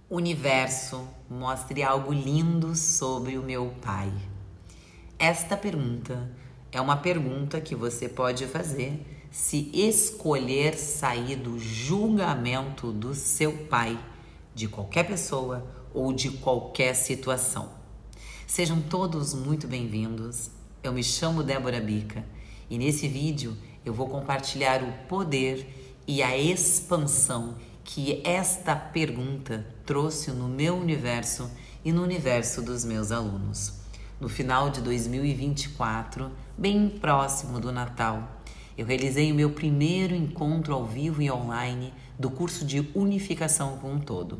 Universo, mostre algo lindo sobre o meu pai. Esta pergunta é uma pergunta que você pode fazer se escolher sair do julgamento do seu pai, de qualquer pessoa ou de qualquer situação. Sejam todos muito bem-vindos. Eu me chamo Débora Bica e nesse vídeo eu vou compartilhar o poder e a expansão que esta pergunta trouxe no meu universo e no universo dos meus alunos. No final de 2024, bem próximo do Natal, eu realizei o meu primeiro encontro ao vivo e online do curso de Unificação com o Todo.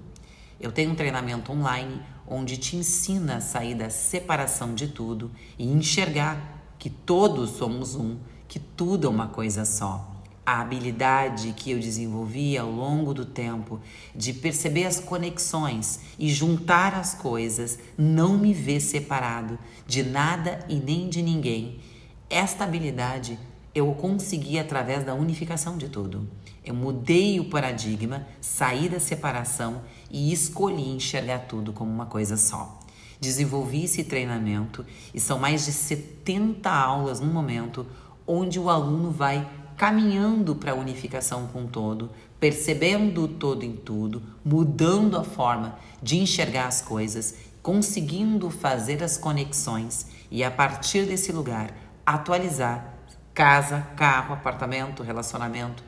Eu tenho um treinamento online onde te ensina a sair da separação de tudo e enxergar que todos somos um, que tudo é uma coisa só. A habilidade que eu desenvolvi ao longo do tempo de perceber as conexões e juntar as coisas, não me ver separado de nada e nem de ninguém. Esta habilidade eu consegui através da unificação de tudo. Eu mudei o paradigma, saí da separação e escolhi enxergar tudo como uma coisa só. Desenvolvi esse treinamento e são mais de 70 aulas no momento onde o aluno vai caminhando para a unificação com o todo, percebendo o todo em tudo, mudando a forma de enxergar as coisas, conseguindo fazer as conexões e a partir desse lugar atualizar casa, carro, apartamento, relacionamento,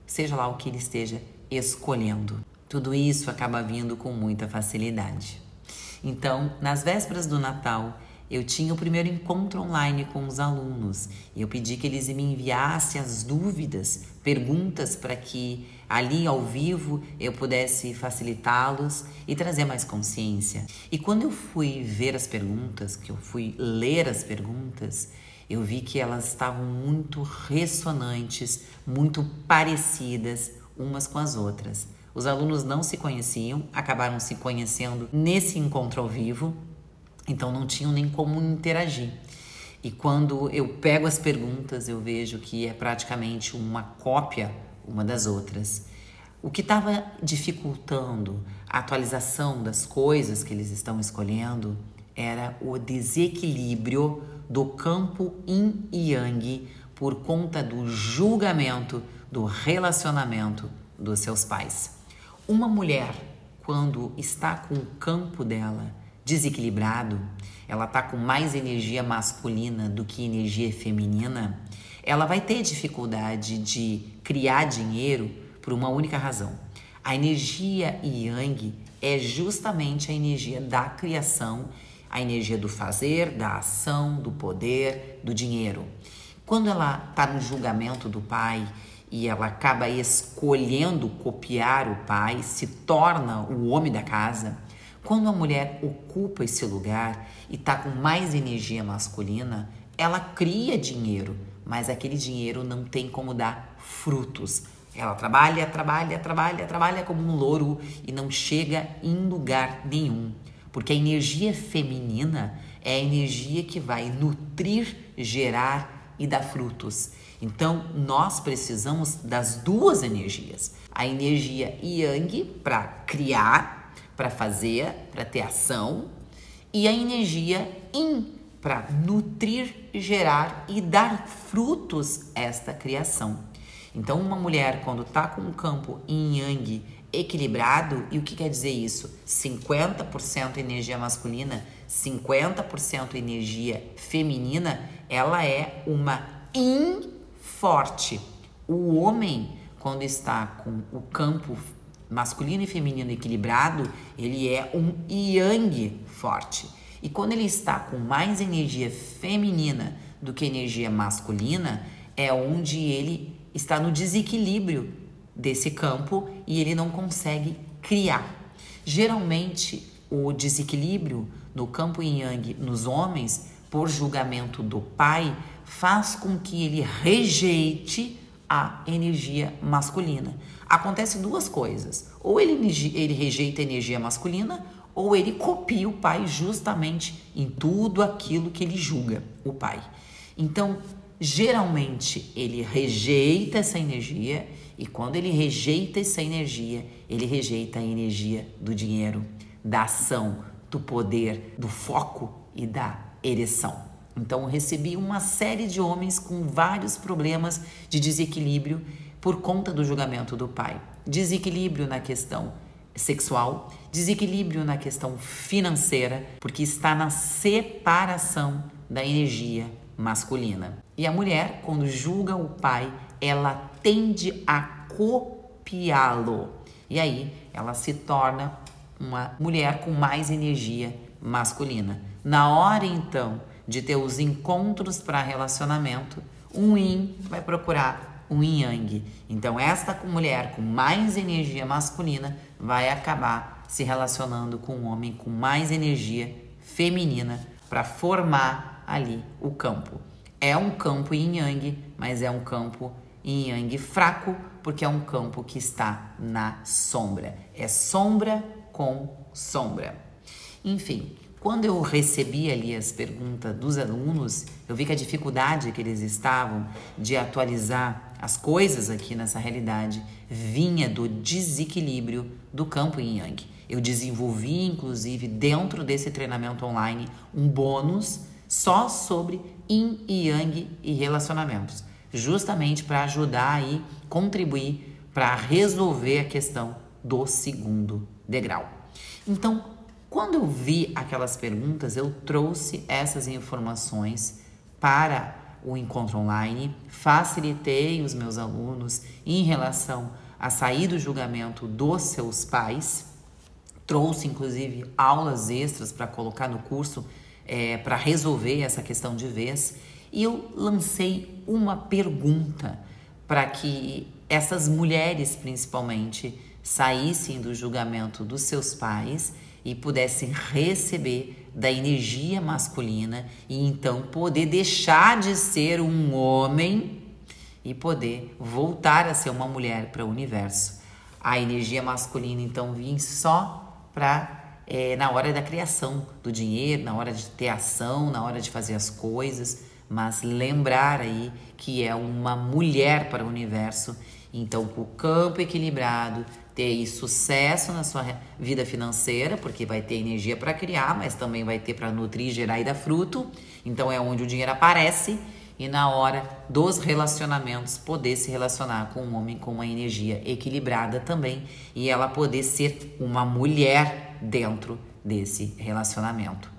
seja lá o que ele esteja escolhendo. Tudo isso acaba vindo com muita facilidade. Então, nas vésperas do Natal, eu tinha o primeiro encontro online com os alunos e eu pedi que eles me enviassem as dúvidas, perguntas para que ali ao vivo eu pudesse facilitá-los e trazer mais consciência. E quando eu fui ver as perguntas, que eu fui ler as perguntas, eu vi que elas estavam muito ressonantes, muito parecidas umas com as outras. Os alunos não se conheciam, acabaram se conhecendo nesse encontro ao vivo, então não tinham nem como interagir. E quando eu pego as perguntas, eu vejo que é praticamente uma cópia uma das outras. O que estava dificultando a atualização das coisas que eles estão escolhendo era o desequilíbrio do campo yin e yang por conta do julgamento do relacionamento dos seus pais. Uma mulher, quando está com o campo dela desequilibrado, ela está com mais energia masculina do que energia feminina, ela vai ter dificuldade de criar dinheiro por uma única razão. A energia yang é justamente a energia da criação, a energia do fazer, da ação, do poder, do dinheiro. Quando ela está no julgamento do pai e ela acaba escolhendo copiar o pai, se torna o homem da casa. Quando a mulher ocupa esse lugar e está com mais energia masculina, ela cria dinheiro, mas aquele dinheiro não tem como dar frutos. Ela trabalha como um louro e não chega em lugar nenhum. Porque a energia feminina é a energia que vai nutrir, gerar e dar frutos. Então, nós precisamos das duas energias. A energia yang para criar, para fazer, para ter ação, e a energia yin para nutrir, gerar e dar frutos a esta criação. Então, uma mulher, quando está com um campo yin yang equilibrado, e o que quer dizer isso? 50% energia masculina, 50% energia feminina, ela é uma yin forte. O homem, quando está com o campo masculino e feminino equilibrado, ele é um yang forte. E quando ele está com mais energia feminina do que energia masculina, é onde ele está no desequilíbrio desse campo e ele não consegue criar. Geralmente, o desequilíbrio no campo yin yang nos homens, por julgamento do pai, faz com que ele rejeite a energia masculina. Acontece duas coisas. Ou ele rejeita a energia masculina, ou ele copia o pai justamente em tudo aquilo que ele julga o pai. Então, geralmente, ele rejeita essa energia E quando ele rejeita essa energia, ele rejeita a energia do dinheiro, da ação, do poder, do foco e da ereção. Então eu recebi uma série de homens com vários problemas de desequilíbrio por conta do julgamento do pai. Desequilíbrio na questão sexual, desequilíbrio na questão financeira, porque está na separação da energia masculina. E a mulher, quando julga o pai, ela tende a copiá-lo. E aí ela se torna uma mulher com mais energia masculina. Na hora então de ter os encontros para relacionamento, um yin vai procurar um yang. Então esta mulher com mais energia masculina vai acabar se relacionando com um homem com mais energia feminina para formar ali o campo. É um campo yin yang, mas é um campo yin yang fraco, porque é um campo que está na sombra. É sombra com sombra. Enfim, quando eu recebi ali as perguntas dos alunos, eu vi que a dificuldade que eles estavam de atualizar as coisas aqui nessa realidade vinha do desequilíbrio do campo yin yang. Eu desenvolvi, inclusive, dentro desse treinamento online, um bônus só sobre yin e yang e relacionamentos, justamente para ajudar aí, contribuir para resolver a questão do segundo degrau. Então, quando eu vi aquelas perguntas, eu trouxe essas informações para o encontro online, facilitei os meus alunos em relação a sair do julgamento dos seus pais, trouxe inclusive aulas extras para colocar no curso para resolver essa questão de vez, e eu lancei uma pergunta para que essas mulheres principalmente saíssem do julgamento dos seus pais e pudessem receber da energia masculina e então poder deixar de ser um homem e poder voltar a ser uma mulher para o universo. A energia masculina então vinha só para na hora da criação do dinheiro, na hora de ter ação, na hora de fazer as coisas, mas lembrar aí que é uma mulher para o universo. Então, com o campo equilibrado, ter sucesso na sua vida financeira, porque vai ter energia para criar, mas também vai ter para nutrir, gerar e dar fruto. Então é onde o dinheiro aparece, e na hora dos relacionamentos poder se relacionar com um homem com uma energia equilibrada também, e ela poder ser uma mulher dentro desse relacionamento.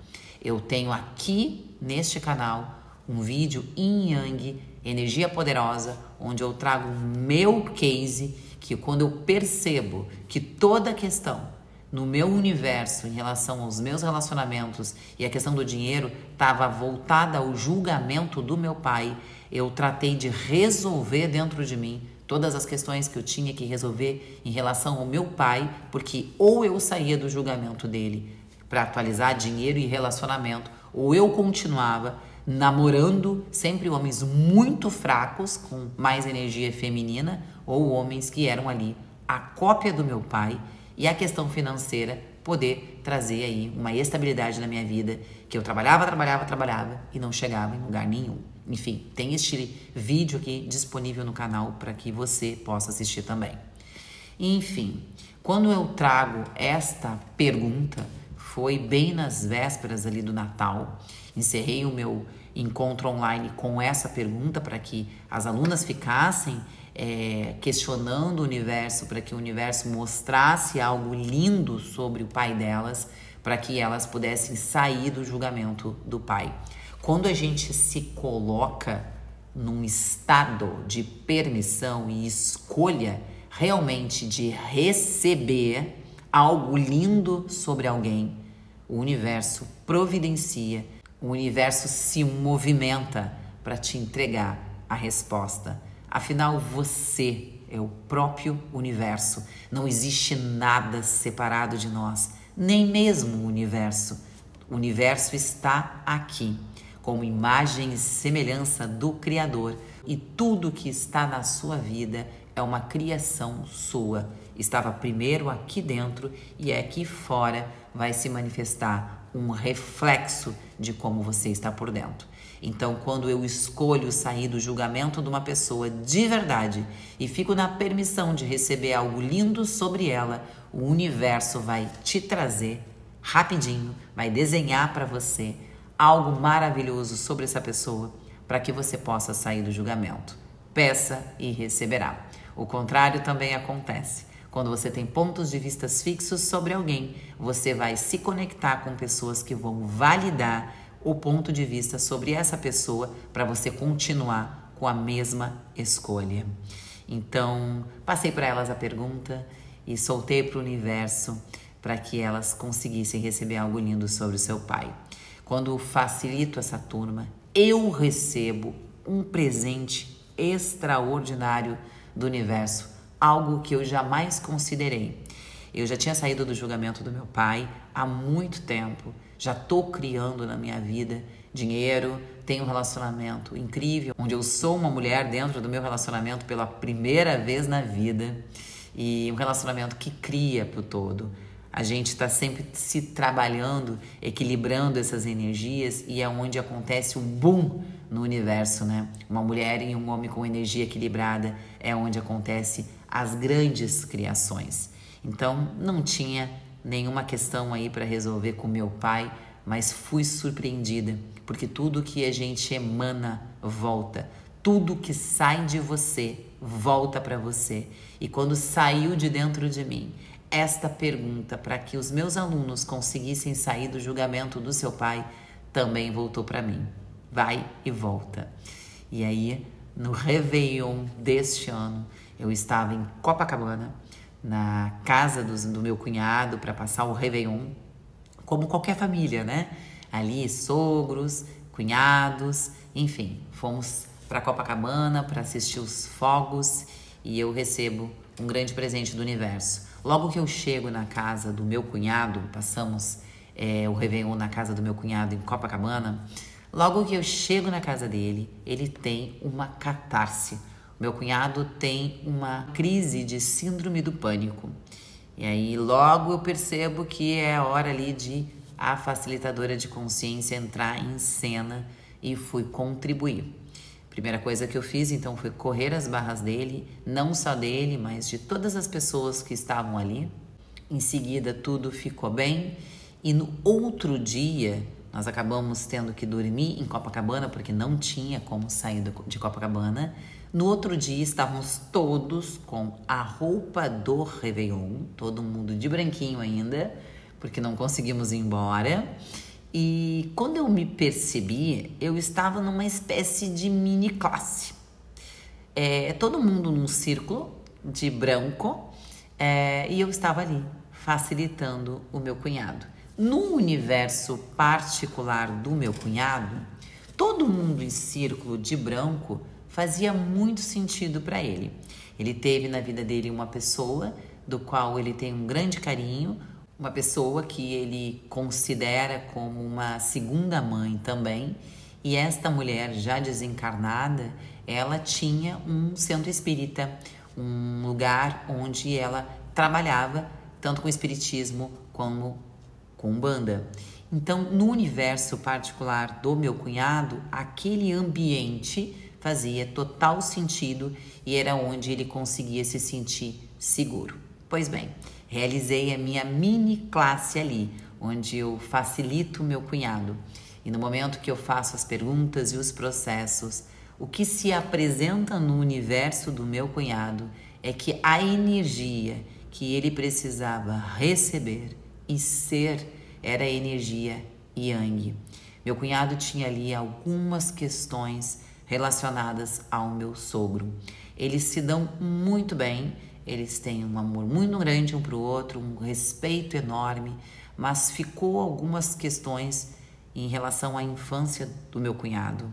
Eu tenho aqui neste canal um vídeo yin yang, energia poderosa, onde eu trago o meu case, que quando eu percebo que toda a questão no meu universo em relação aos meus relacionamentos e a questão do dinheiro estava voltada ao julgamento do meu pai, eu tratei de resolver dentro de mim todas as questões que eu tinha que resolver em relação ao meu pai, porque ou eu saía do julgamento dele para atualizar dinheiro e relacionamento, ou eu continuava namorando sempre homens muito fracos, com mais energia feminina, ou homens que eram ali a cópia do meu pai, e a questão financeira poder trazer aí uma estabilidade na minha vida, que eu trabalhava e não chegava em lugar nenhum. Enfim, tem este vídeo aqui disponível no canal para que você possa assistir também. Enfim, quando eu trago esta pergunta, foi bem nas vésperas ali do Natal. Encerrei o meu encontro online com essa pergunta para que as alunas ficassem questionando o universo, para que o universo mostrasse algo lindo sobre o pai delas, para que elas pudessem sair do julgamento do pai. Quando a gente se coloca num estado de permissão e escolha realmente de receber algo lindo sobre alguém, o universo providencia, o universo se movimenta para te entregar a resposta. Afinal, você é o próprio universo. Não existe nada separado de nós, nem mesmo o universo. O universo está aqui, como imagem e semelhança do Criador. E tudo que está na sua vida é uma criação sua. Estava primeiro aqui dentro e aqui fora vai se manifestar um reflexo de como você está por dentro. Então, quando eu escolho sair do julgamento de uma pessoa de verdade e fico na permissão de receber algo lindo sobre ela, o universo vai te trazer rapidinho, vai desenhar para você algo maravilhoso sobre essa pessoa para que você possa sair do julgamento. Peça e receberá. O contrário também acontece. Quando você tem pontos de vista fixos sobre alguém, você vai se conectar com pessoas que vão validar o ponto de vista sobre essa pessoa para você continuar com a mesma escolha. Então, passei para elas a pergunta e soltei para o universo para que elas conseguissem receber algo lindo sobre o seu pai. Quando facilito essa turma, eu recebo um presente extraordinário do universo, algo que eu jamais considerei. Eu já tinha saído do julgamento do meu pai há muito tempo, já estou criando na minha vida dinheiro, tenho um relacionamento incrível, onde eu sou uma mulher dentro do meu relacionamento pela primeira vez na vida, e um relacionamento que cria pro todo. A gente está sempre se trabalhando, equilibrando essas energias, e é onde acontece o boom no universo, né? Uma mulher e um homem com energia equilibrada é onde acontece as grandes criações. Então, não tinha nenhuma questão aí para resolver com meu pai, mas fui surpreendida, porque tudo que a gente emana volta. Tudo que sai de você volta para você. E quando saiu de dentro de mim esta pergunta para que os meus alunos conseguissem sair do julgamento do seu pai, também voltou para mim. Vai e volta. E aí, no Réveillon deste ano, eu estava em Copacabana, na casa do meu cunhado, para passar o Réveillon, como qualquer família, né? Ali, sogros, cunhados, enfim, fomos para Copacabana para assistir os fogos e eu recebo um grande presente do universo. Logo que eu chego na casa do meu cunhado, passamos o Réveillon na casa do meu cunhado em Copacabana, logo que eu chego na casa dele, ele tem uma catarse. Meu cunhado tem uma crise de síndrome do pânico. E aí logo eu percebo que é a hora ali de a facilitadora de consciência entrar em cena e fui contribuir. Primeira coisa que eu fiz, então, foi correr as barras dele, não só dele, mas de todas as pessoas que estavam ali. Em seguida, tudo ficou bem. E no outro dia, nós acabamos tendo que dormir em Copacabana, porque não tinha como sair de Copacabana. No outro dia, estávamos todos com a roupa do Réveillon, todo mundo de branquinho ainda, porque não conseguimos ir embora. E quando eu me percebi, eu estava numa espécie de mini classe. Todo mundo num círculo de branco e eu estava ali, facilitando o meu cunhado. No universo particular do meu cunhado, todo mundo em círculo de branco fazia muito sentido para ele. Ele teve na vida dele uma pessoa do qual ele tem um grande carinho, uma pessoa que ele considera como uma segunda mãe também, e esta mulher já desencarnada, ela tinha um centro espírita, um lugar onde ela trabalhava tanto com espiritismo como com Umbanda. Então, no universo particular do meu cunhado, aquele ambiente fazia total sentido e era onde ele conseguia se sentir seguro. Pois bem, realizei a minha mini classe ali, onde eu facilito o meu cunhado. E no momento que eu faço as perguntas e os processos, o que se apresenta no universo do meu cunhado é que a energia que ele precisava receber e ser era a energia Yang. Meu cunhado tinha ali algumas questões relacionadas ao meu sogro. Eles se dão muito bem, eles têm um amor muito grande um para o outro, um respeito enorme, mas ficou algumas questões em relação à infância do meu cunhado.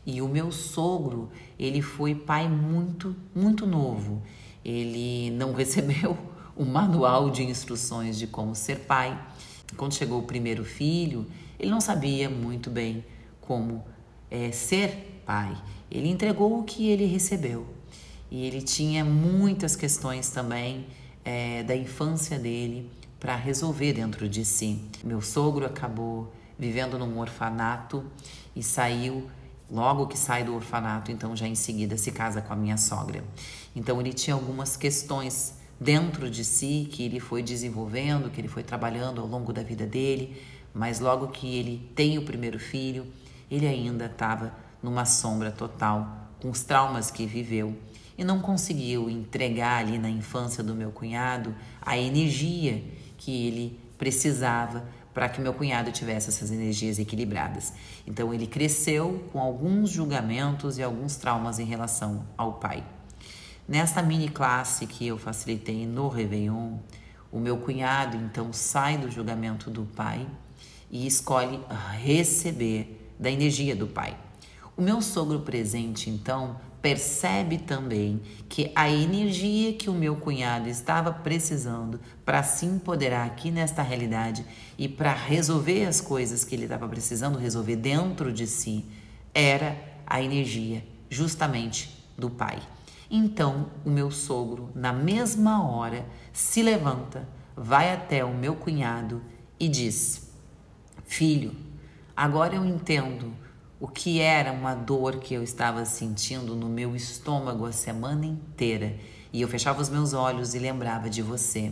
E o meu sogro, ele foi pai muito, muito novo. Ele não recebeu o manual de instruções de como ser pai. Quando chegou o primeiro filho, ele não sabia muito bem como ser pai. Ele entregou o que ele recebeu. E ele tinha muitas questões também da infância dele para resolver dentro de si. Meu sogro acabou vivendo num orfanato e saiu Logo que sai do orfanato, então já em seguida se casa com a minha sogra. Então ele tinha algumas questões dentro de si que ele foi desenvolvendo, que ele foi trabalhando ao longo da vida dele, mas logo que ele tem o primeiro filho, ele ainda estava numa sombra total, com os traumas que viveu e não conseguiu entregar ali na infância do meu cunhado a energia que ele precisava para que meu cunhado tivesse essas energias equilibradas. Então ele cresceu com alguns julgamentos e alguns traumas em relação ao pai. Nesta mini classe que eu facilitei no Réveillon, o meu cunhado então sai do julgamento do pai e escolhe receber da energia do pai. O meu sogro presente então percebe também que a energia que o meu cunhado estava precisando para se empoderar aqui nesta realidade e para resolver as coisas que ele estava precisando resolver dentro de si era a energia justamente do pai. Então o meu sogro, na mesma hora, se levanta, vai até o meu cunhado e diz: filho, agora eu entendo o que era uma dor que eu estava sentindo no meu estômago a semana inteira. E eu fechava os meus olhos e lembrava de você.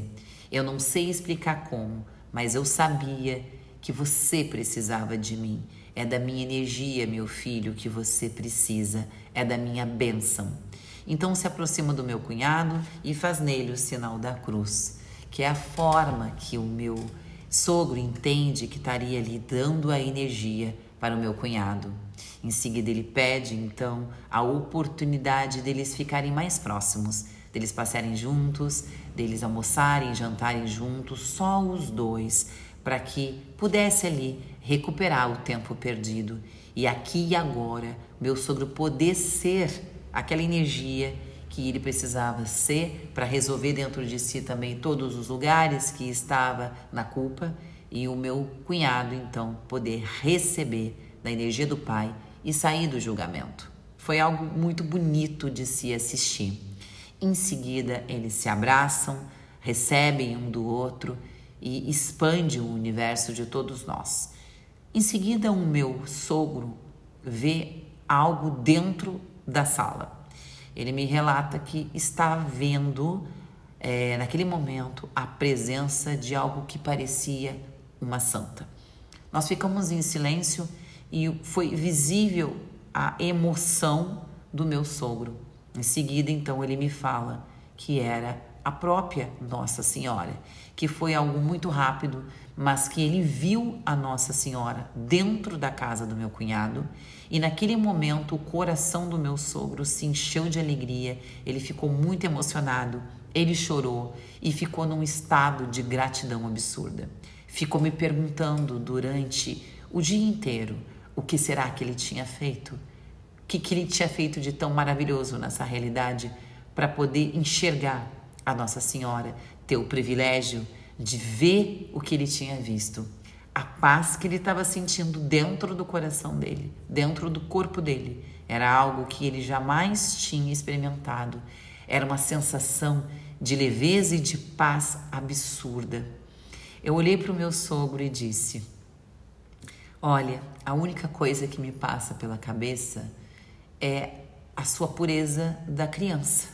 Eu não sei explicar como, mas eu sabia que você precisava de mim. É da minha energia, meu filho, que você precisa. É da minha bênção. Então se aproxima do meu cunhado e faz nele o sinal da cruz, que é a forma que o meu sogro entende que estaria lhe dando a energia para o meu cunhado. Em seguida ele pede então a oportunidade deles ficarem mais próximos, deles passarem juntos, deles almoçarem, jantarem juntos, só os dois, para que pudesse ali recuperar o tempo perdido e aqui e agora meu sogro poder ser aquela energia que ele precisava ser para resolver dentro de si também todos os lugares que estava na culpa e o meu cunhado então poder receber da energia do pai e sair do julgamento. Foi algo muito bonito de se assistir. Em seguida, eles se abraçam, recebem um do outro e expandem o universo de todos nós. Em seguida, o meu sogro vê algo dentro da sala. Ele me relata que está vendo, naquele momento, a presença de algo que parecia uma santa. Nós ficamos em silêncio e foi visível a emoção do meu sogro. Em seguida, então, ele me fala que era a própria Nossa Senhora, que foi algo muito rápido, mas que ele viu a Nossa Senhora dentro da casa do meu cunhado e naquele momento o coração do meu sogro se encheu de alegria, ele ficou muito emocionado, ele chorou e ficou num estado de gratidão absurda. Ficou me perguntando durante o dia inteiro o que será que ele tinha feito, o que ele tinha feito de tão maravilhoso nessa realidade para poder enxergar a Nossa Senhora, ter o privilégio de ver o que ele tinha visto, a paz que ele estava sentindo dentro do coração dele, dentro do corpo dele. Era algo que ele jamais tinha experimentado. Era uma sensação de leveza e de paz absurda. Eu olhei para o meu sogro e disse: olha, a única coisa que me passa pela cabeça é a sua pureza da criança,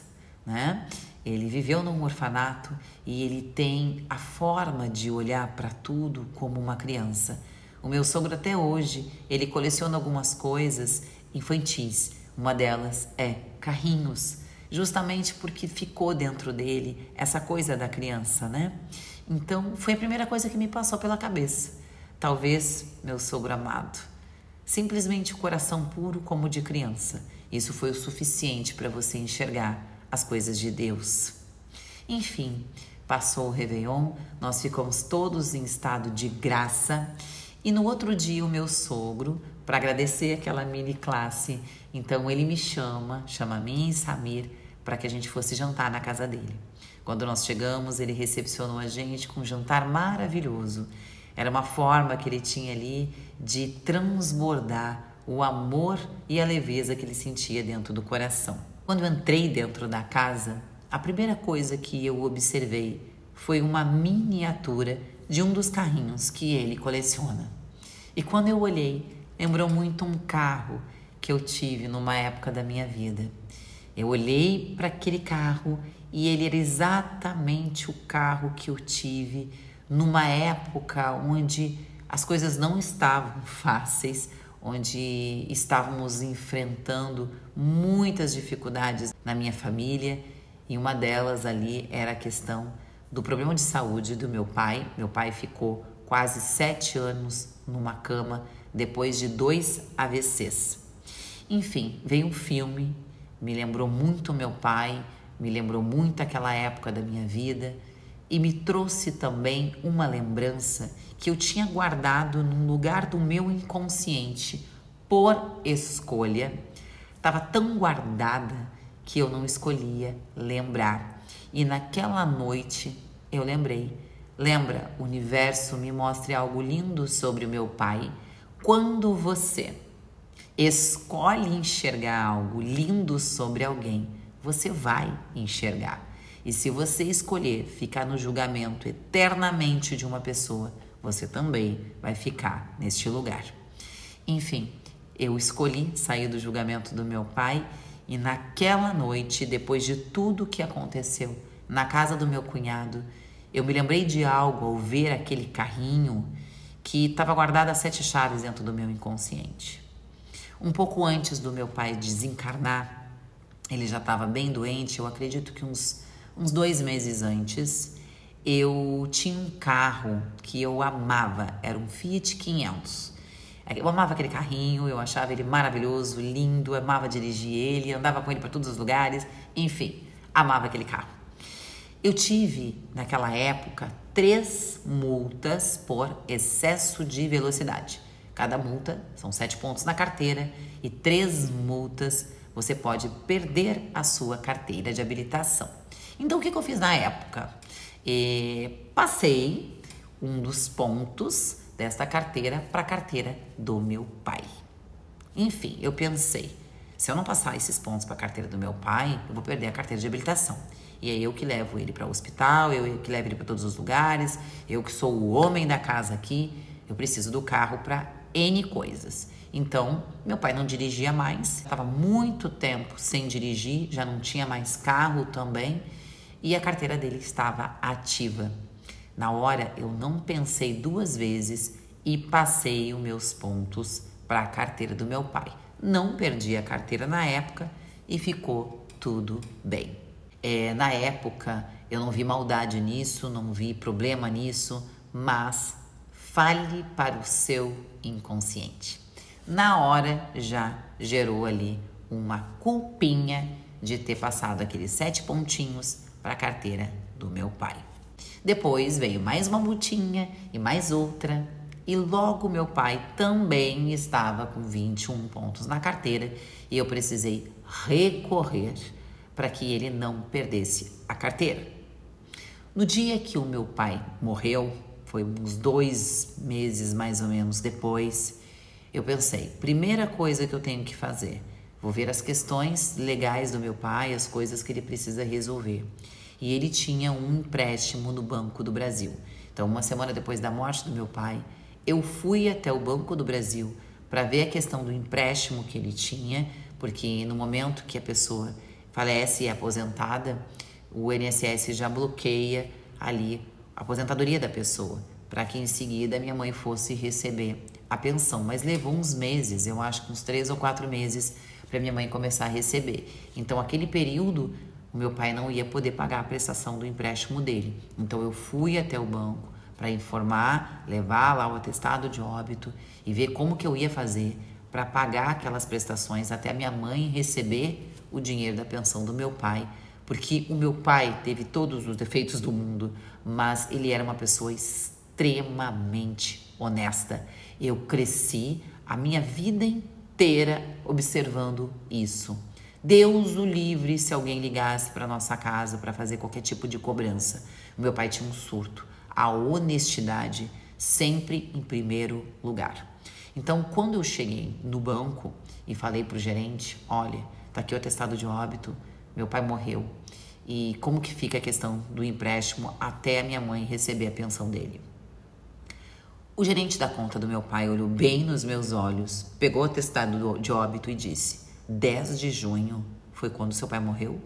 né? Ele viveu num orfanato e ele tem a forma de olhar para tudo como uma criança. O meu sogro até hoje, ele coleciona algumas coisas infantis. Uma delas é carrinhos, justamente porque ficou dentro dele essa coisa da criança, né? Então, foi a primeira coisa que me passou pela cabeça. Talvez, meu sogro amado, simplesmente o coração puro como de criança. Isso foi o suficiente para você enxergar as coisas de Deus. Enfim, passou o Réveillon, nós ficamos todos em estado de graça e no outro dia o meu sogro, para agradecer aquela mini classe, então ele me chama a mim e Samir para que a gente fosse jantar na casa dele. Quando nós chegamos, ele recepcionou a gente com um jantar maravilhoso. Era uma forma que ele tinha ali de transbordar o amor e a leveza que ele sentia dentro do coração. Quando eu entrei dentro da casa, a primeira coisa que eu observei foi uma miniatura de um dos carrinhos que ele coleciona. E quando eu olhei, lembrou muito um carro que eu tive numa época da minha vida. Eu olhei para aquele carro e ele era exatamente o carro que eu tive numa época onde as coisas não estavam fáceis, onde estávamos enfrentando muitas dificuldades na minha família, e uma delas ali era a questão do problema de saúde do meu pai. Meu pai ficou quase 7 anos numa cama depois de 2 AVCs. Enfim, veio um filme, me lembrou muito meu pai, me lembrou muito aquela época da minha vida e me trouxe também uma lembrança que eu tinha guardado num lugar do meu inconsciente por escolha. Estava tão guardada que eu não escolhia lembrar. E naquela noite eu lembrei. Lembra, o universo me mostra algo lindo sobre o meu pai. Quando você escolhe enxergar algo lindo sobre alguém, você vai enxergar. E se você escolher ficar no julgamento eternamente de uma pessoa, você também vai ficar neste lugar. Enfim, eu escolhi sair do julgamento do meu pai e naquela noite, depois de tudo que aconteceu na casa do meu cunhado, eu me lembrei de algo ao ver aquele carrinho que estava guardado a 7 chaves dentro do meu inconsciente. Um pouco antes do meu pai desencarnar, ele já estava bem doente, eu acredito que uns 2 meses antes, eu tinha um carro que eu amava, era um Fiat 500. Eu amava aquele carrinho, eu achava ele maravilhoso, lindo, amava dirigir ele, andava com ele para todos os lugares, enfim, amava aquele carro. Eu tive, naquela época, 3 multas por excesso de velocidade. Cada multa são 7 pontos na carteira e 3 multas você pode perder a sua carteira de habilitação. Então, o que eu fiz na época? Passei um dos pontos desta carteira para a carteira do meu pai. Enfim, eu pensei, se eu não passar esses pontos para a carteira do meu pai, eu vou perder a carteira de habilitação. E é eu que levo ele para o hospital, eu que levo ele para todos os lugares, eu que sou o homem da casa aqui, eu preciso do carro para N coisas. Então, meu pai não dirigia mais, estava muito tempo sem dirigir, já não tinha mais carro também, e a carteira dele estava ativa. Na hora, eu não pensei 2 vezes e passei os meus pontos para a carteira do meu pai. Não perdi a carteira na época e ficou tudo bem. Na época, eu não vi maldade nisso, não vi problema nisso, mas fale para o seu inconsciente. Na hora, já gerou ali uma culpinha de ter passado aqueles 7 pontinhos para a carteira do meu pai. Depois veio mais uma multinha e mais outra, e logo meu pai também estava com 21 pontos na carteira e eu precisei recorrer para que ele não perdesse a carteira. No dia que o meu pai morreu, foi uns 2 meses mais ou menos depois, eu pensei, primeira coisa que eu tenho que fazer, vou ver as questões legais do meu pai, as coisas que ele precisa resolver. E ele tinha um empréstimo no Banco do Brasil. Então, uma semana depois da morte do meu pai, eu fui até o Banco do Brasil para ver a questão do empréstimo que ele tinha, porque no momento que a pessoa falece e é aposentada, o INSS já bloqueia ali a aposentadoria da pessoa, para que em seguida minha mãe fosse receber a pensão. Mas levou uns meses, eu acho que uns 3 ou 4 meses, para minha mãe começar a receber. Então, aquele período, o meu pai não ia poder pagar a prestação do empréstimo dele. Então, eu fui até o banco para informar, levar lá o atestado de óbito e ver como que eu ia fazer para pagar aquelas prestações até a minha mãe receber o dinheiro da pensão do meu pai, porque o meu pai teve todos os defeitos do mundo, mas ele era uma pessoa extremamente honesta. Eu cresci a minha vida inteira observando isso. Deus o livre se alguém ligasse para nossa casa para fazer qualquer tipo de cobrança. O meu pai tinha um surto. A honestidade sempre em primeiro lugar. Então, quando eu cheguei no banco e falei para o gerente, olha, tá aqui o atestado de óbito, meu pai morreu. E como que fica a questão do empréstimo até a minha mãe receber a pensão dele? O gerente da conta do meu pai olhou bem nos meus olhos, pegou o atestado de óbito e disse: 10 de junho foi quando seu pai morreu?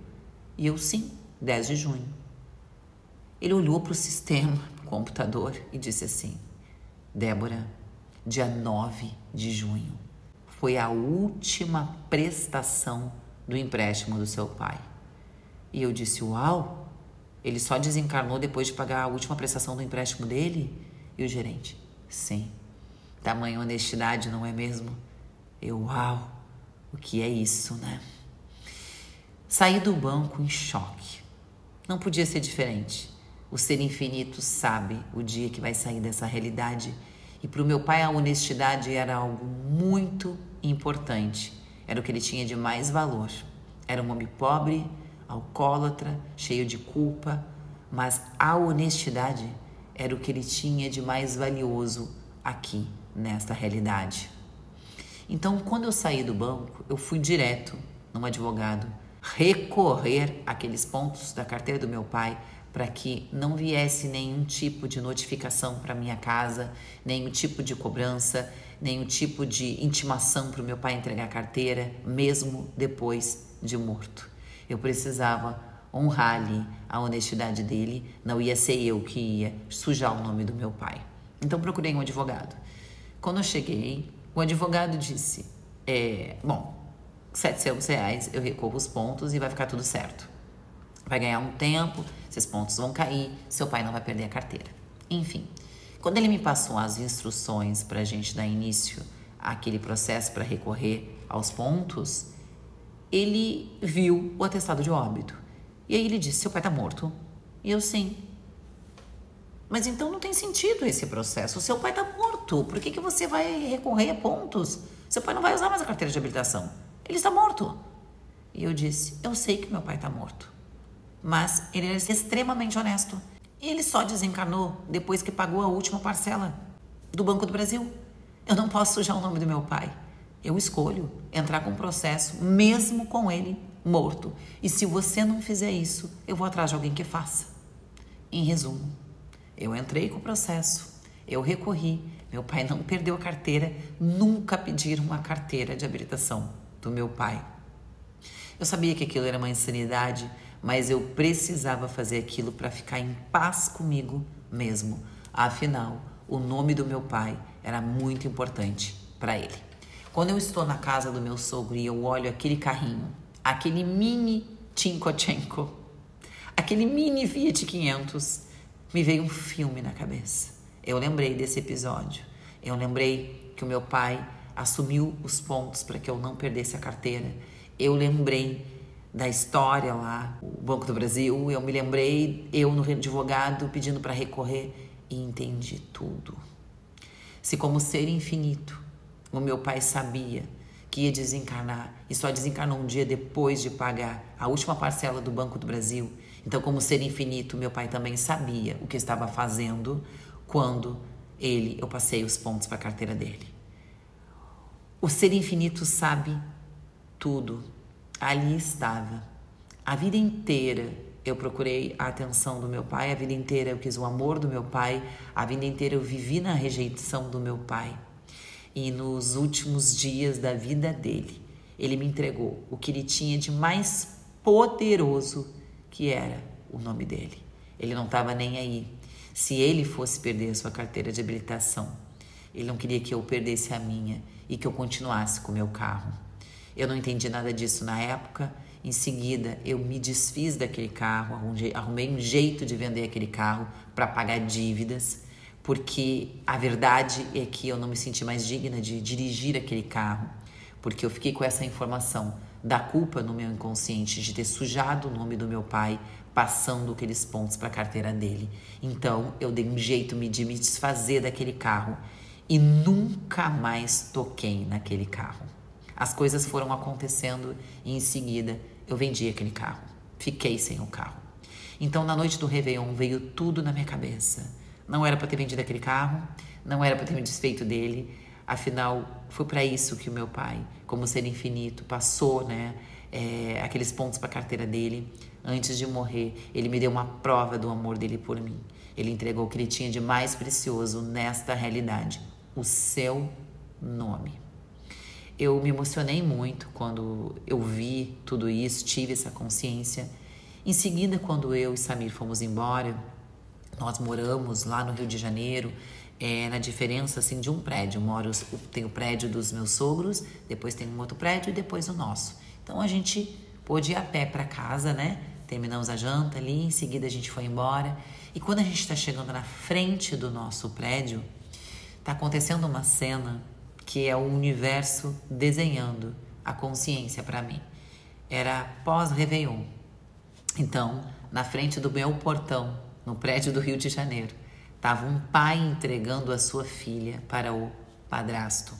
E eu, sim, 10 de junho. Ele olhou para o sistema, para o computador e disse assim: Débora, dia 9 de junho foi a última prestação do empréstimo do seu pai. E eu disse: uau, ele só desencarnou depois de pagar a última prestação do empréstimo dele? E o gerente: sim. Tamanha honestidade, não é mesmo? Eu: uau, o que é isso, né? Saí do banco em choque. Não podia ser diferente. O ser infinito sabe o dia que vai sair dessa realidade. E para o meu pai a honestidade era algo muito importante. Era o que ele tinha de mais valor. Era um homem pobre, alcoólatra, cheio de culpa, mas a honestidade era o que ele tinha de mais valioso aqui, nesta realidade. Então, quando eu saí do banco, eu fui direto num advogado recorrer àqueles pontos da carteira do meu pai para que não viesse nenhum tipo de notificação para minha casa, nenhum tipo de cobrança, nenhum tipo de intimação para o meu pai entregar a carteira, mesmo depois de morto. Eu precisava honrar ali a honestidade dele, não ia ser eu que ia sujar o nome do meu pai. Então procurei um advogado. Quando eu cheguei, o advogado disse: bom, R$700 eu recorro os pontos e vai ficar tudo certo. Vai ganhar um tempo, esses pontos vão cair, seu pai não vai perder a carteira. Enfim, quando ele me passou as instruções para a gente dar início àquele processo para recorrer aos pontos, ele viu o atestado de óbito. E aí ele disse: seu pai tá morto? E eu: sim. Mas então não tem sentido esse processo. O seu pai tá morto. Por que você vai recorrer a pontos? Seu pai não vai usar mais a carteira de habilitação. Ele está morto. E eu disse: eu sei que meu pai tá morto. Mas ele é extremamente honesto. Ele só desencarnou depois que pagou a última parcela do Banco do Brasil. Eu não posso sujar o nome do meu pai. Eu escolho entrar com o processo, mesmo com ele morto. E se você não fizer isso, eu vou atrás de alguém que faça. Em resumo, eu entrei com o processo, eu recorri, meu pai não perdeu a carteira, nunca pediram uma carteira de habilitação do meu pai. Eu sabia que aquilo era uma insanidade, mas eu precisava fazer aquilo para ficar em paz comigo mesmo. Afinal, o nome do meu pai era muito importante para ele. Quando eu estou na casa do meu sogro e eu olho aquele carrinho, aquele mini Cinquecento, aquele mini Fiat 500, me veio um filme na cabeça. Eu lembrei desse episódio. Eu lembrei que o meu pai assumiu os pontos para que eu não perdesse a carteira. Eu lembrei da história lá, o Banco do Brasil. Eu me lembrei, eu no advogado pedindo para recorrer, e entendi tudo. Se como ser infinito, o meu pai sabia que ia desencarnar e só desencarnou um dia depois de pagar a última parcela do Banco do Brasil, então como ser infinito, meu pai também sabia o que estava fazendo quando eu passei os pontos para a carteira dele. O ser infinito sabe tudo. Ali estava. A vida inteira eu procurei a atenção do meu pai, a vida inteira eu quis o amor do meu pai, a vida inteira eu vivi na rejeição do meu pai. E nos últimos dias da vida dele, ele me entregou o que ele tinha de mais poderoso, que era o nome dele. Ele não estava nem aí. Se ele fosse perder a sua carteira de habilitação, ele não queria que eu perdesse a minha e que eu continuasse com o meu carro. Eu não entendi nada disso na época. Em seguida, eu me desfiz daquele carro, arrumei um jeito de vender aquele carro para pagar dívidas, porque a verdade é que eu não me senti mais digna de dirigir aquele carro, porque eu fiquei com essa informação da culpa no meu inconsciente de ter sujado o nome do meu pai, passando aqueles pontos para a carteira dele. Então, eu dei um jeito de me desfazer daquele carro e nunca mais toquei naquele carro. As coisas foram acontecendo e em seguida eu vendi aquele carro. Fiquei sem o carro. Então na noite do Réveillon veio tudo na minha cabeça. Não era para ter vendido aquele carro, não era para ter me desfeito dele. Afinal, foi para isso que o meu pai, como ser infinito, passou, aqueles pontos para a carteira dele. Antes de morrer, ele me deu uma prova do amor dele por mim. Ele entregou o que ele tinha de mais precioso nesta realidade, o seu nome. Eu me emocionei muito quando eu vi tudo isso, tive essa consciência. Em seguida, quando eu e Samir fomos embora, nós moramos lá no Rio de Janeiro, na diferença assim, de um prédio. Tem o prédio dos meus sogros, depois tem um outro prédio e depois o nosso. Então a gente pôde ir a pé para casa, né? Terminamos a janta ali, em seguida a gente foi embora. E quando a gente está chegando na frente do nosso prédio, está acontecendo uma cena que é o universo desenhando a consciência para mim. Era pós-Réveillon. Então, na frente do meu portão, no prédio do Rio de Janeiro, estava um pai entregando a sua filha para o padrasto.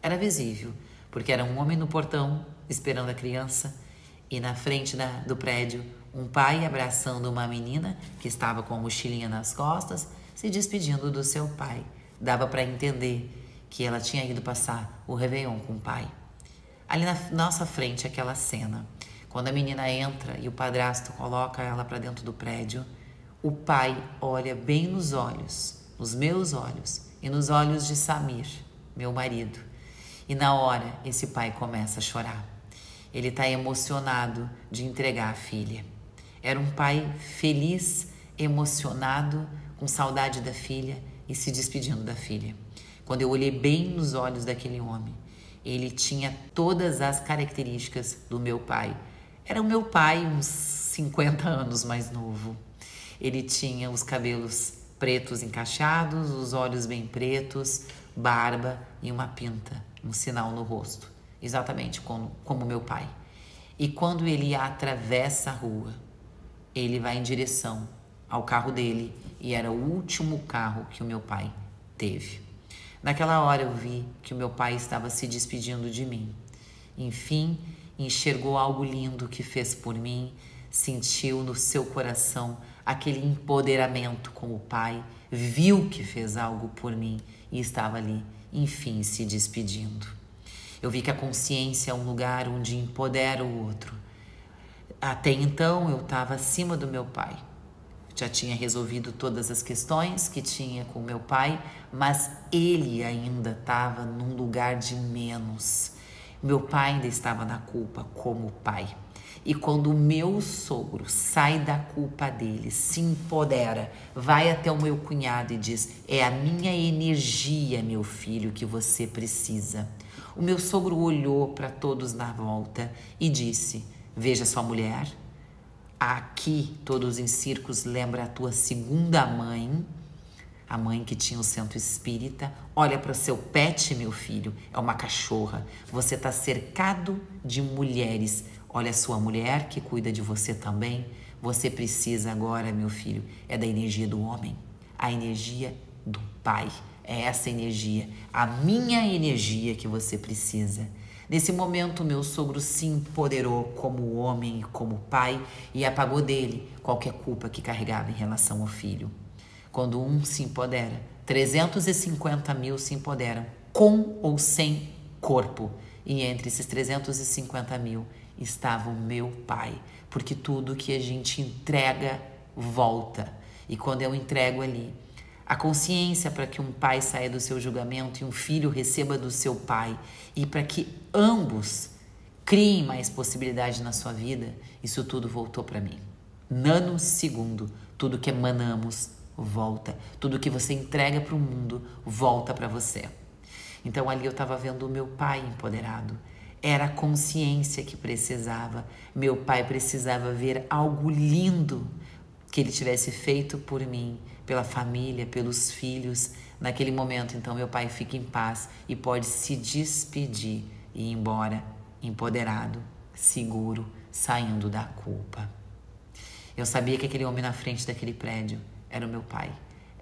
Era visível, porque era um homem no portão esperando a criança e na frente do prédio, um pai abraçando uma menina que estava com a mochilinha nas costas, se despedindo do seu pai. Dava para entender que ela tinha ido passar o Réveillon com o pai. Ali na nossa frente, aquela cena. Quando a menina entra e o padrasto coloca ela para dentro do prédio, o pai olha bem nos olhos, nos meus olhos e nos olhos de Samir, meu marido. E na hora, esse pai começa a chorar. Ele está emocionado de entregar a filha. Era um pai feliz, emocionado, com saudade da filha e se despedindo da filha. Quando eu olhei bem nos olhos daquele homem, ele tinha todas as características do meu pai. Era o meu pai, uns 50 anos mais novo. Ele tinha os cabelos pretos encaixados, os olhos bem pretos, barba e uma pinta, um sinal no rosto. Exatamente como meu pai. E quando ele atravessa a rua, ele vai em direção ao carro dele e era o último carro que o meu pai teve. Naquela hora eu vi que o meu pai estava se despedindo de mim. Enfim, enxergou algo lindo que fez por mim, sentiu no seu coração aquele empoderamento como pai, viu que fez algo por mim e estava ali, enfim, se despedindo. Eu vi que a consciência é um lugar onde empodera o outro. Até então eu estava acima do meu pai. Já tinha resolvido todas as questões que tinha com meu pai, mas ele ainda estava num lugar de menos. Meu pai ainda estava na culpa como pai. E quando o meu sogro sai da culpa dele, se empodera, vai até o meu cunhado e diz: é a minha energia, meu filho, que você precisa. O meu sogro olhou para todos na volta e disse: veja sua mulher. Aqui, todos em círculos, lembra a tua segunda mãe, a mãe que tinha o centro espírita. Olha para o seu pet, meu filho, é uma cachorra. Você está cercado de mulheres. Olha a sua mulher que cuida de você também. Você precisa agora, meu filho, é da energia do homem, a energia do pai. É essa energia, a minha energia que você precisa. Nesse momento, meu sogro se empoderou como homem e como pai e apagou dele qualquer culpa que carregava em relação ao filho. Quando um se empodera, 350 mil se empoderam, com ou sem corpo. E entre esses 350 mil estava o meu pai, porque tudo que a gente entrega volta. E quando eu entrego ali, a consciência para que um pai saia do seu julgamento e um filho receba do seu pai e para que ambos criem mais possibilidade na sua vida, isso tudo voltou para mim. Nanosegundo, tudo que emanamos volta. Tudo que você entrega para o mundo volta para você. Então ali eu estava vendo o meu pai empoderado. Era a consciência que precisava. Meu pai precisava ver algo lindo que ele tivesse feito por mim, pela família, pelos filhos. Naquele momento, então, meu pai fica em paz e pode se despedir e ir embora empoderado, seguro, saindo da culpa. Eu sabia que aquele homem na frente daquele prédio era o meu pai.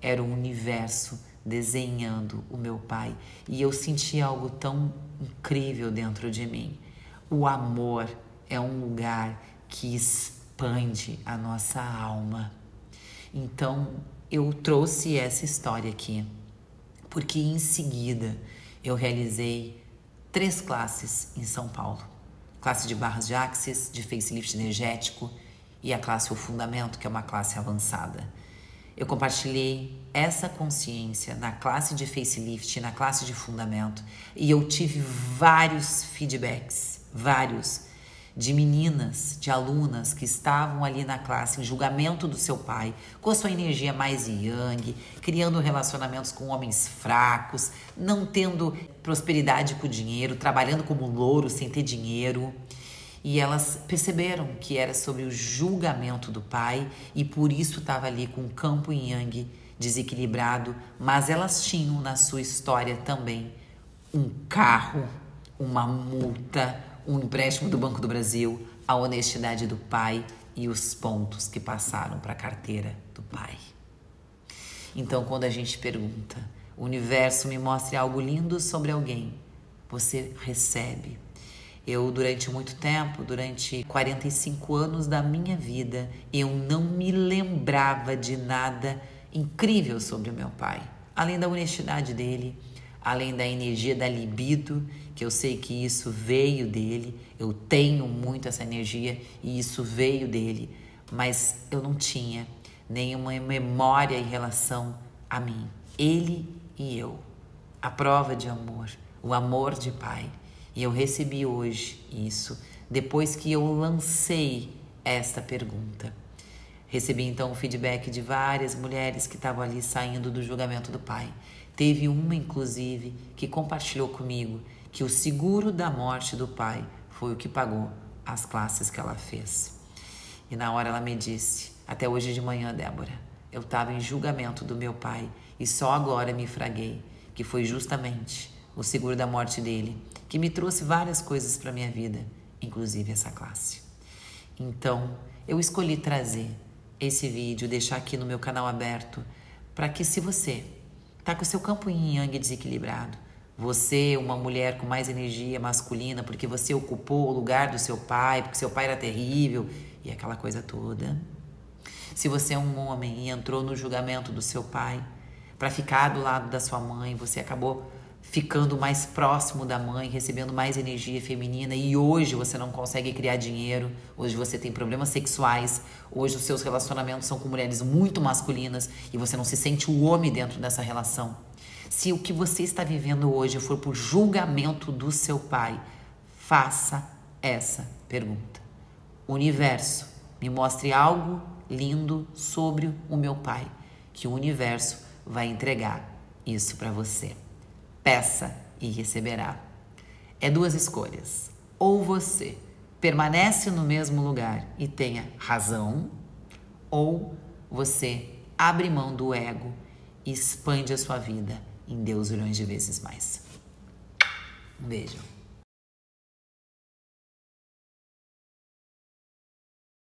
Era o universo desenhando o meu pai. E eu senti algo tão incrível dentro de mim. O amor é um lugar que expande a nossa alma. Então, eu trouxe essa história aqui, porque em seguida eu realizei 3 classes em São Paulo. Classe de barras de axis, de facelift energético e a classe O Fundamento, que é uma classe avançada. Eu compartilhei essa consciência na classe de facelift, na classe de fundamento, e eu tive vários feedbacks, vários, de meninas, de alunas que estavam ali na classe em julgamento do seu pai, com a sua energia mais yang, criando relacionamentos com homens fracos, não tendo prosperidade com o dinheiro, trabalhando como louro sem ter dinheiro. E elas perceberam que era sobre o julgamento do pai e por isso estava ali com o campo yang desequilibrado, mas elas tinham na sua história também um carro, uma multa, um empréstimo do Banco do Brasil, a honestidade do pai e os pontos que passaram para a carteira do pai. Então, quando a gente pergunta, o universo me mostre algo lindo sobre alguém, você recebe. Eu, durante muito tempo, durante 45 anos da minha vida, eu não me lembrava de nada incrível sobre o meu pai. Além da honestidade dele, além da energia da libido, que eu sei que isso veio dele, eu tenho muito essa energia e isso veio dele, mas eu não tinha nenhuma memória em relação a mim, ele e eu. A prova de amor, o amor de pai. E eu recebi hoje isso, depois que eu lancei esta pergunta. Recebi então o feedback de várias mulheres que estavam ali saindo do julgamento do pai. Teve uma, inclusive, que compartilhou comigo que o seguro da morte do pai foi o que pagou as classes que ela fez. E na hora ela me disse, até hoje de manhã, Débora, eu estava em julgamento do meu pai e só agora me fraguei, que foi justamente o seguro da morte dele, que me trouxe várias coisas para minha vida, inclusive essa classe. Então, eu escolhi trazer esse vídeo, deixar aqui no meu canal aberto, para que se você está com o seu campo yin yang desequilibrado, você, uma mulher com mais energia masculina, porque você ocupou o lugar do seu pai, porque seu pai era terrível, e aquela coisa toda. Se você é um homem e entrou no julgamento do seu pai, para ficar do lado da sua mãe, você acabou ficando mais próximo da mãe, recebendo mais energia feminina e hoje você não consegue criar dinheiro, hoje você tem problemas sexuais, hoje os seus relacionamentos são com mulheres muito masculinas e você não se sente o homem dentro dessa relação. Se o que você está vivendo hoje for por julgamento do seu pai, faça essa pergunta. Universo, me mostre algo lindo sobre o meu pai, que o universo vai entregar isso para você. Peça e receberá. É duas escolhas. Ou você permanece no mesmo lugar e tenha razão, ou você abre mão do ego e expande a sua vida em Deus milhões de vezes mais. Um beijo.